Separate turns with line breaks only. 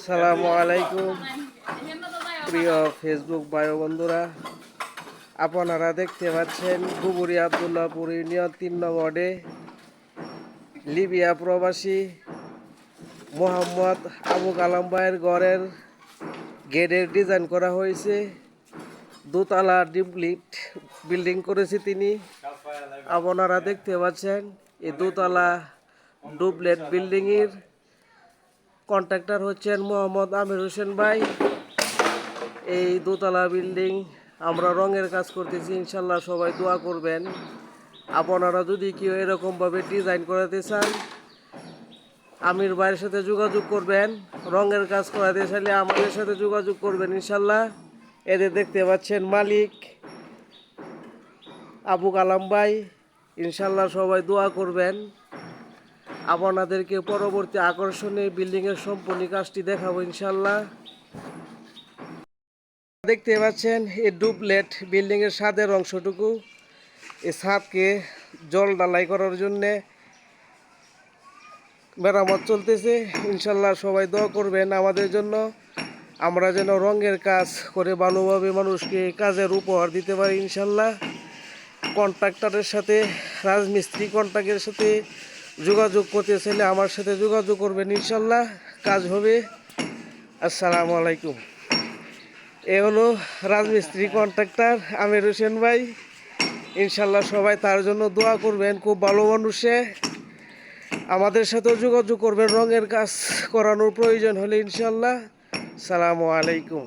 আসসালামু আলাইকুম প্রিয় ফেসবুক ভাই বন্ধুরা, আপনারা দেখতে পাচ্ছেন গুবুরি আবদুল্লাহপুর ইউনিয়ন ৩ নং ওয়ার্ডে লিবিয়া প্রবাসী মোহাম্মদ আবু কালাম ভাইয়ের ঘরের গেটের ডিজাইন করা হয়েছে। দোতলা ডিমপ্লিট বিল্ডিং করেছে তিনি। আপনারা দেখতে পাচ্ছেন এই দোতলা ডুপ্লেট বিল্ডিংয়ের কন্ট্রাক্টর হচ্ছেন মোহাম্মদ আমির হোসেন ভাই। এই দোতলা বিল্ডিং আমরা রঙের কাজ করতেছি, ইনশাল্লাহ সবাই দোয়া করবেন। আপনারা যদি কেউ এরকমভাবে ডিজাইন করাতে চান, আমির ভাইয়ের সাথে যোগাযোগ করবেন। রঙের কাজ করাতে চাইলে আমাদের সাথে যোগাযোগ করবেন ইনশাল্লাহ। এদের দেখতে পাচ্ছেন মালিক আবু কালাম ভাই। ইনশাল্লাহ সবাই দোয়া করবেন। আপনাদেরকে পরবর্তী আকর্ষণীয় বিল্ডিংয়ের সম্পূর্ণ কাজটি দেখাবো ইনশাল্লাহ। দেখতে পাচ্ছেন এই ডুপ্লেট বিল্ডিংয়ের ছাদের অংশটুকু, এই ছাদকে জল ঢালাই করার জন্যে মেরামত চলতেছে। ইনশাল্লাহ সবাই দোয়া করবেন আমাদের জন্য, আমরা যেন রঙের কাজ করে ভালোভাবে মানুষকে কাজের উপহার দিতে পারি ইনশাল্লাহ। কন্ট্রাক্টরের সাথে, রাজমিস্ত্রি কন্ট্রাক্টের সাথে যোগাযোগ করতে চাইলে আমার সাথে যোগাযোগ করবেন, ইনশাল্লাহ কাজ হবে। আসসালামু আলাইকুম। এ হলো রাজমিস্ত্রি কন্ট্রাক্টর আমির হোসেন ভাই। ইনশাল্লাহ সবাই তার জন্য দোয়া করবেন। খুব ভালো মানুষে, আমাদের সাথেও যোগাযোগ করবেন রঙের কাজ করানোর প্রয়োজন হলে ইনশাল্লাহ। সালামু আলাইকুম।